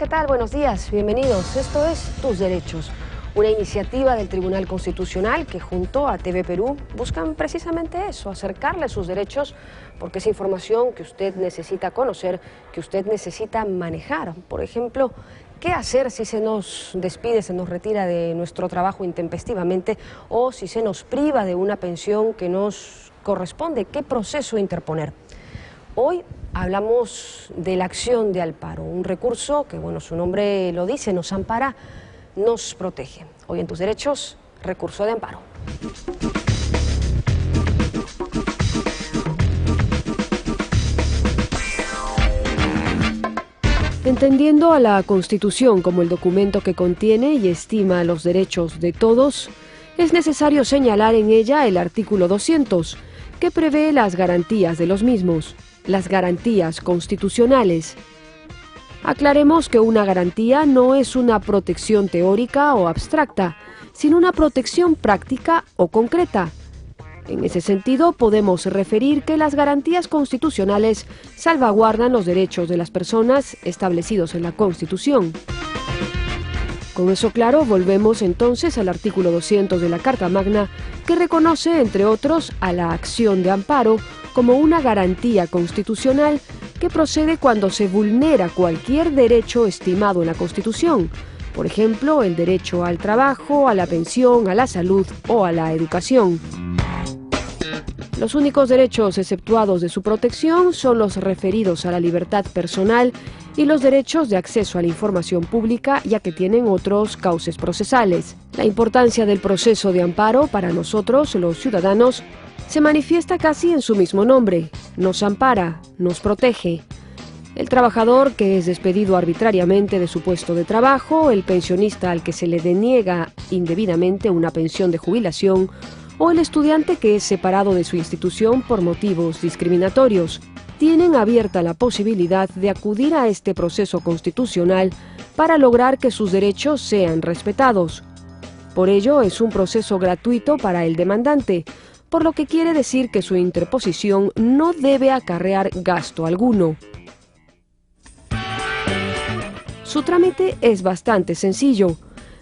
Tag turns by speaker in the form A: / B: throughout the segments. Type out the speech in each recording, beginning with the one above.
A: ¿qué tal? Buenos días, bienvenidos. Esto es Tus Derechos, una iniciativa del Tribunal Constitucional que junto a TV Perú buscan precisamente eso, acercarle sus derechos, porque es información que usted necesita conocer, que usted necesita manejar. Por ejemplo, ¿qué hacer si se nos despide, se nos retira de nuestro trabajo intempestivamente o si se nos priva de una pensión que nos corresponde? ¿Qué proceso interponer? Hoy hablamos de la acción de amparo, un recurso que, bueno, su nombre lo dice, nos ampara, nos protege. Hoy en Tus Derechos, recurso de amparo. Entendiendo a la Constitución como el documento que contiene y estima los derechos de todos, es necesario señalar en ella el artículo 200, que prevé las garantías de los mismos, las garantías constitucionales. Aclaremos que una garantía no es una protección teórica o abstracta, sino una protección práctica o concreta. En ese sentido, podemos referir que las garantías constitucionales salvaguardan los derechos de las personas establecidos en la Constitución. Con eso claro, volvemos entonces al artículo 200 de la Carta Magna, que reconoce, entre otros, a la acción de amparo como una garantía constitucional que procede cuando se vulnera cualquier derecho estimado en la Constitución, por ejemplo, el derecho al trabajo, a la pensión, a la salud o a la educación. Los únicos derechos exceptuados de su protección son los referidos a la libertad personal y los derechos de acceso a la información pública, ya que tienen otros cauces procesales. La importancia del proceso de amparo para nosotros, los ciudadanos, se manifiesta casi en su mismo nombre: nos ampara, nos protege. El trabajador que es despedido arbitrariamente de su puesto de trabajo, el pensionista al que se le deniega indebidamente una pensión de jubilación, o el estudiante que es separado de su institución por motivos discriminatorios, tienen abierta la posibilidad de acudir a este proceso constitucional para lograr que sus derechos sean respetados. Por ello, es un proceso gratuito para el demandante, por lo que quiere decir que su interposición no debe acarrear gasto alguno. Su trámite es bastante sencillo.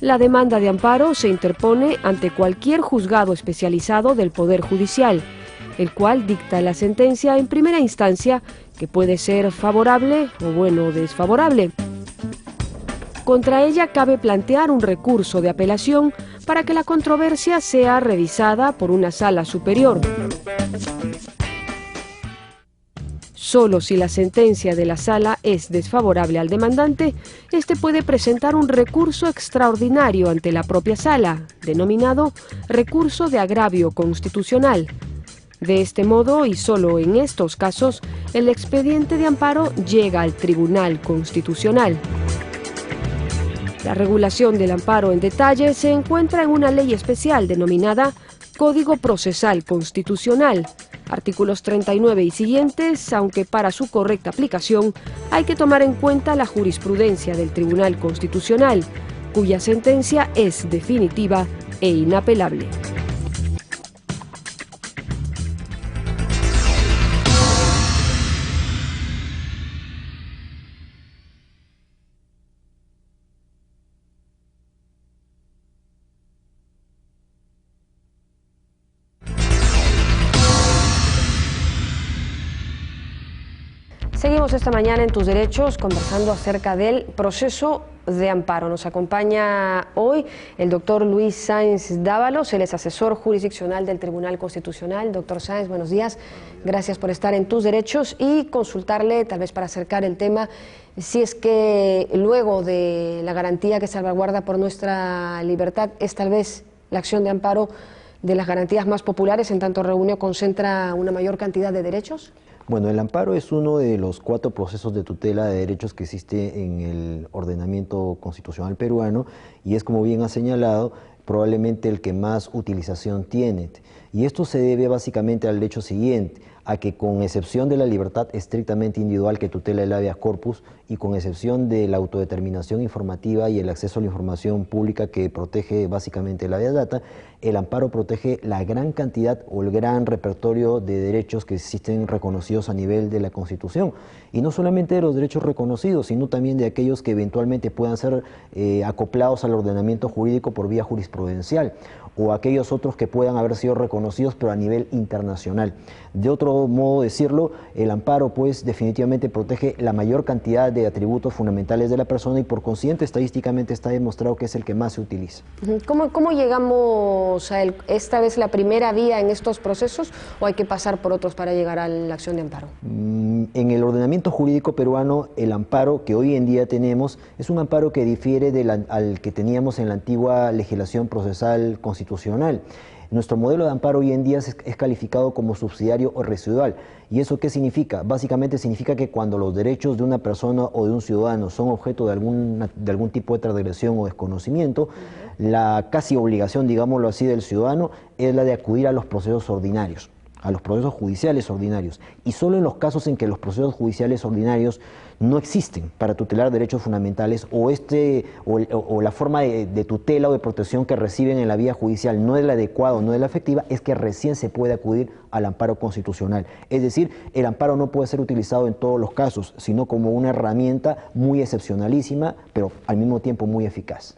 A: La demanda de amparo se interpone ante cualquier juzgado especializado del Poder Judicial, el cual dicta la sentencia en primera instancia, que puede ser favorable o desfavorable. Contra ella cabe plantear un recurso de apelación para que la controversia sea revisada por una sala superior. Solo si la sentencia de la sala es desfavorable al demandante, éste puede presentar un recurso extraordinario ante la propia sala, denominado recurso de agravio constitucional. De este modo, y solo en estos casos, el expediente de amparo llega al Tribunal Constitucional. La regulación del amparo en detalle se encuentra en una ley especial denominada Código Procesal Constitucional, artículos 39 y siguientes, aunque para su correcta aplicación hay que tomar en cuenta la jurisprudencia del Tribunal Constitucional, cuya sentencia es definitiva e inapelable. Seguimos esta mañana en Tus Derechos conversando acerca del proceso de amparo. Nos acompaña hoy el doctor Luis Sáenz Dávalos, él es asesor jurisdiccional del Tribunal Constitucional. Doctor Sáenz, buenos días, gracias por estar en Tus Derechos y consultarle, tal vez para acercar el tema, si es que luego de la garantía que salvaguarda por nuestra libertad es tal vez la acción de amparo de las garantías más populares, en tanto reúne o concentra una mayor cantidad de derechos.
B: Bueno, el amparo es uno de los 4 procesos de tutela de derechos que existe en el ordenamiento constitucional peruano y es, como bien ha señalado, probablemente el que más utilización tiene. Y esto se debe básicamente al hecho siguiente, a que con excepción de la libertad estrictamente individual que tutela el habeas corpus y con excepción de la autodeterminación informativa y el acceso a la información pública que protege básicamente el habeas data, el amparo protege la gran cantidad o el gran repertorio de derechos que existen reconocidos a nivel de la Constitución. Y no solamente de los derechos reconocidos, sino también de aquellos que eventualmente puedan ser acoplados al ordenamiento jurídico por vía jurisprudencial, o aquellos otros que puedan haber sido reconocidos pero a nivel internacional. De otro modo decirlo, el amparo pues definitivamente protege la mayor cantidad de atributos fundamentales de la persona y por consiguiente estadísticamente está demostrado que es el que más se utiliza.
A: ¿Cómo llegamos a esta vez la primera vía en estos procesos o hay que pasar por otros para llegar a la acción de amparo?
B: En el ordenamiento jurídico peruano, el amparo que hoy en día tenemos es un amparo que difiere al que teníamos en la antigua legislación procesal constitucional. Nuestro modelo de amparo hoy en día es calificado como subsidiario o residual. ¿Y eso qué significa? Básicamente significa que cuando los derechos de una persona o de un ciudadano son objeto de algún tipo de transgresión o desconocimiento, la casi obligación, digámoslo así, del ciudadano es la de acudir a los procesos ordinarios, a los procesos judiciales ordinarios, y solo en los casos en que los procesos judiciales ordinarios no existen para tutelar derechos fundamentales o la forma de tutela o de protección que reciben en la vía judicial no es la adecuada o no es la efectiva, es que recién se puede acudir al amparo constitucional. Es decir, el amparo no puede ser utilizado en todos los casos, sino como una herramienta muy excepcionalísima, pero al mismo tiempo muy eficaz.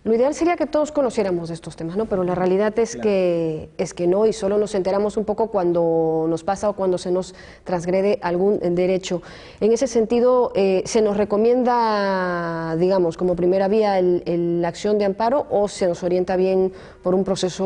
A: Lo ideal sería que todos conociéramos de estos temas, ¿no? Pero la realidad es que no, y solo nos enteramos un poco cuando nos pasa o cuando se nos transgrede algún derecho. En ese sentido, ¿se nos recomienda, digamos, como primera vía la acción de amparo o se nos orienta bien por un proceso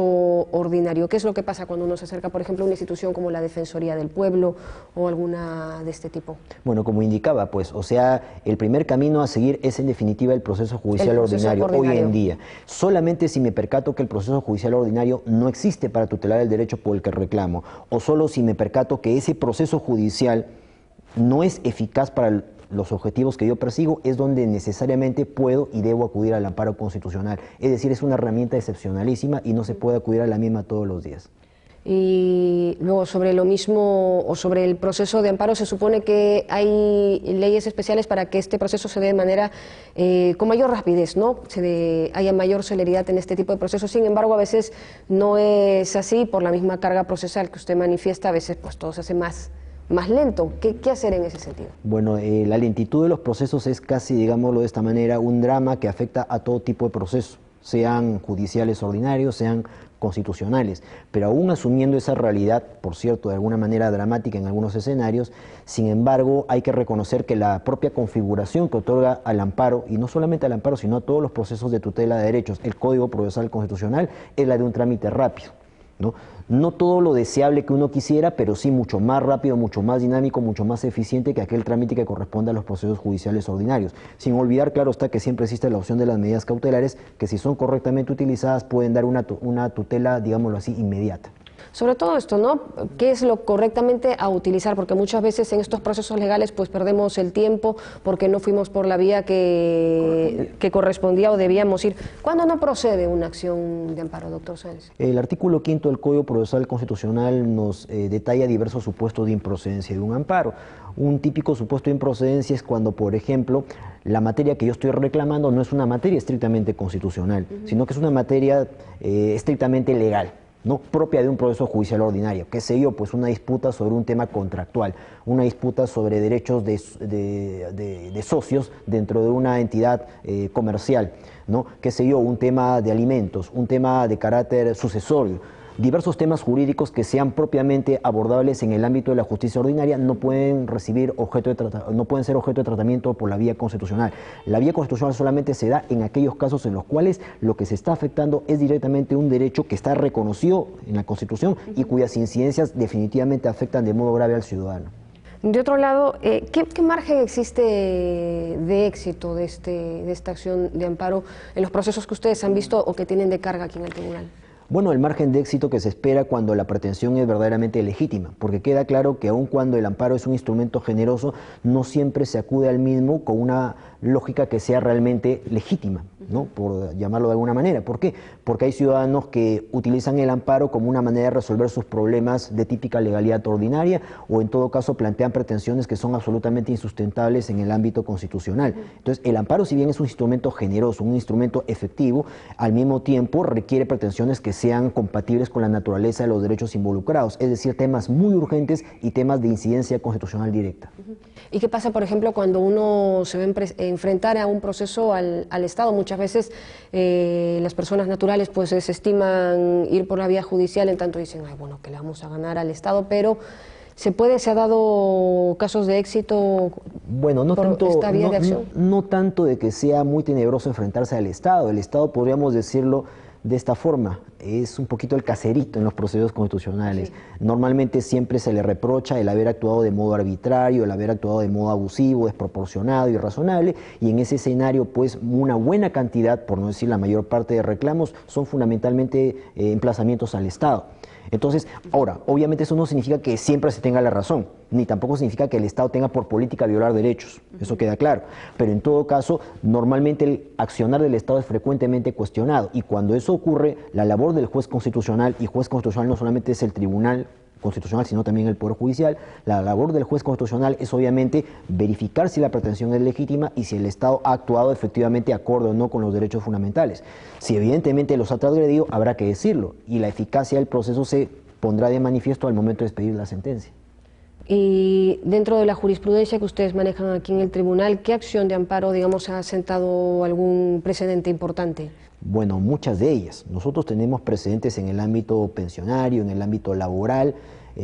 A: ordinario? ¿Qué es lo que pasa cuando uno se acerca, por ejemplo, a una institución como la Defensoría del Pueblo o alguna de este tipo?
B: Bueno, como indicaba, pues, o sea, el primer camino a seguir es en definitiva el proceso judicial ordinario hoy en día. Solamente si me percato que el proceso judicial ordinario no existe para tutelar el derecho por el que reclamo, o solo si me percato que ese proceso judicial no es eficaz para los objetivos que yo persigo, es donde necesariamente puedo y debo acudir al amparo constitucional. Es decir, es una herramienta excepcionalísima y no se puede acudir a la misma todos los días.
A: Y luego sobre lo mismo o sobre el proceso de amparo, se supone que hay leyes especiales para que este proceso se dé de manera con mayor rapidez, ¿no? Haya mayor celeridad en este tipo de procesos. Sin embargo, a veces no es así por la misma carga procesal que usted manifiesta. A veces pues todo se hace más lento. ¿Qué hacer en ese sentido?
B: Bueno, la lentitud de los procesos es casi, digámoslo de esta manera, un drama que afecta a todo tipo de procesos, sean judiciales ordinarios, sean constitucionales, pero aún asumiendo esa realidad, por cierto, de alguna manera dramática en algunos escenarios, sin embargo, hay que reconocer que la propia configuración que otorga al amparo, y no solamente al amparo, sino a todos los procesos de tutela de derechos, el Código Procesal Constitucional, es la de un trámite rápido, ¿no? No todo lo deseable que uno quisiera, pero sí mucho más rápido, mucho más dinámico, mucho más eficiente que aquel trámite que corresponde a los procesos judiciales ordinarios. Sin olvidar, claro está, que siempre existe la opción de las medidas cautelares, que si son correctamente utilizadas pueden dar una tutela, digámoslo así, inmediata.
A: Sobre todo esto, ¿no? ¿Qué es lo correctamente a utilizar? Porque muchas veces en estos procesos legales pues perdemos el tiempo porque no fuimos por la vía que correspondía o debíamos ir. ¿Cuándo no procede una acción de amparo, doctor Sáenz?
B: El artículo 5 del Código Procesal Constitucional nos detalla diversos supuestos de improcedencia de un amparo. Un típico supuesto de improcedencia es cuando, por ejemplo, la materia que yo estoy reclamando no es una materia estrictamente constitucional, sino que es una materia estrictamente legal, no propia de un proceso judicial ordinario, qué sé yo, pues una disputa sobre un tema contractual, una disputa sobre derechos de socios dentro de una entidad comercial, ¿no? Qué sé yo, un tema de alimentos, un tema de carácter sucesorio. Diversos temas jurídicos que sean propiamente abordables en el ámbito de la justicia ordinaria no pueden ser objeto de tratamiento por la vía constitucional. La vía constitucional solamente se da en aquellos casos en los cuales lo que se está afectando es directamente un derecho que está reconocido en la Constitución y cuyas incidencias definitivamente afectan de modo grave al ciudadano.
A: De otro lado, ¿qué margen existe de éxito de esta acción de amparo en los procesos que ustedes han visto o que tienen de carga aquí en el tribunal?
B: Bueno, el margen de éxito que se espera cuando la pretensión es verdaderamente legítima, porque queda claro que aun cuando el amparo es un instrumento generoso, no siempre se acude al mismo con una lógica que sea realmente legítima. ¿no? Por llamarlo de alguna manera. ¿Por qué? Porque hay ciudadanos que utilizan el amparo como una manera de resolver sus problemas de típica legalidad ordinaria o en todo caso plantean pretensiones que son absolutamente insustentables en el ámbito constitucional. Entonces, el amparo, si bien es un instrumento generoso, un instrumento efectivo, al mismo tiempo requiere pretensiones que sean compatibles con la naturaleza de los derechos involucrados, es decir, temas muy urgentes y temas de incidencia constitucional directa.
A: ¿Y qué pasa, por ejemplo, cuando uno se va a enfrentar a un proceso al Estado? Muchas veces las personas naturales pues desestiman ir por la vía judicial, en tanto dicen, ay, bueno, que le vamos a ganar al Estado, pero ¿se ha dado casos de éxito
B: bueno,
A: esta vía de acción?
B: No tanto de que sea muy tenebroso enfrentarse al Estado. El Estado, podríamos decirlo de esta forma, es un poquito el caserito en los procesos constitucionales. Sí. Normalmente siempre se le reprocha el haber actuado de modo arbitrario, el haber actuado de modo abusivo, desproporcionado, irrazonable, y en ese escenario pues una buena cantidad, por no decir la mayor parte de reclamos, son fundamentalmente emplazamientos al Estado. Entonces, ahora, obviamente eso no significa que siempre se tenga la razón, ni tampoco significa que el Estado tenga por política violar derechos, eso queda claro. Pero en todo caso, normalmente el accionar del Estado es frecuentemente cuestionado, y cuando eso ocurre, la labor del juez constitucional, y juez constitucional no solamente es el tribunal constitucional, sino también el Poder Judicial, la labor del juez constitucional es obviamente verificar si la pretensión es legítima y si el Estado ha actuado efectivamente acorde o no con los derechos fundamentales. Si evidentemente los ha transgredido, habrá que decirlo, y la eficacia del proceso se pondrá de manifiesto al momento de expedir la sentencia.
A: Y dentro de la jurisprudencia que ustedes manejan aquí en el tribunal, ¿qué acción de amparo, digamos, ha sentado algún precedente importante?
B: Bueno, muchas de ellas. Nosotros tenemos precedentes en el ámbito pensionario, en el ámbito laboral,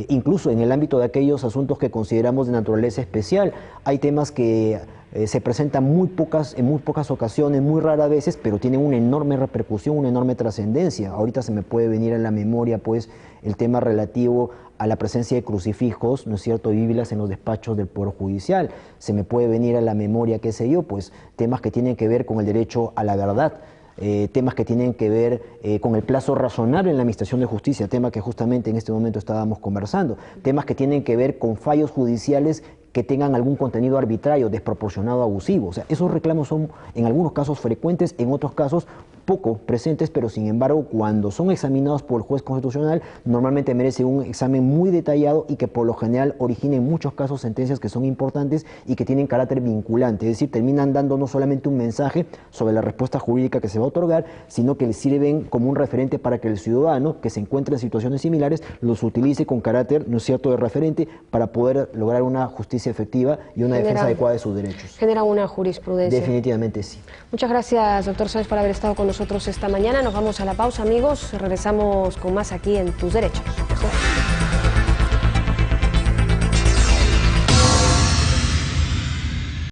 B: incluso en el ámbito de aquellos asuntos que consideramos de naturaleza especial. Hay temas que se presentan en muy pocas ocasiones, muy raras veces, pero tienen una enorme repercusión, una enorme trascendencia. Ahorita se me puede venir a la memoria pues el tema relativo a la presencia de crucifijos, ¿no es cierto?, bíblias en los despachos del Poder Judicial. Se me puede venir a la memoria, qué sé yo, pues temas que tienen que ver con el derecho a la verdad. Temas que tienen que ver con el plazo razonable en la administración de justicia, tema que justamente en este momento estábamos conversando, temas que tienen que ver con fallos judiciales que tengan algún contenido arbitrario, desproporcionado, abusivo. O sea, esos reclamos son en algunos casos frecuentes, en otros casos poco presentes, pero sin embargo cuando son examinados por el juez constitucional normalmente merece un examen muy detallado y que por lo general origina en muchos casos sentencias que son importantes y que tienen carácter vinculante, es decir, terminan dando no solamente un mensaje sobre la respuesta jurídica que se va a otorgar, sino que les sirven como un referente para que el ciudadano que se encuentra en situaciones similares los utilice con carácter, ¿no es cierto?, de referente para poder lograr una justicia efectiva y una defensa adecuada de sus derechos.
A: Genera una jurisprudencia.
B: Definitivamente sí.
A: Muchas gracias, doctor Sáenz, por haber estado con nosotros esta mañana. Nos vamos a la pausa, amigos. Regresamos con más aquí en Tus Derechos.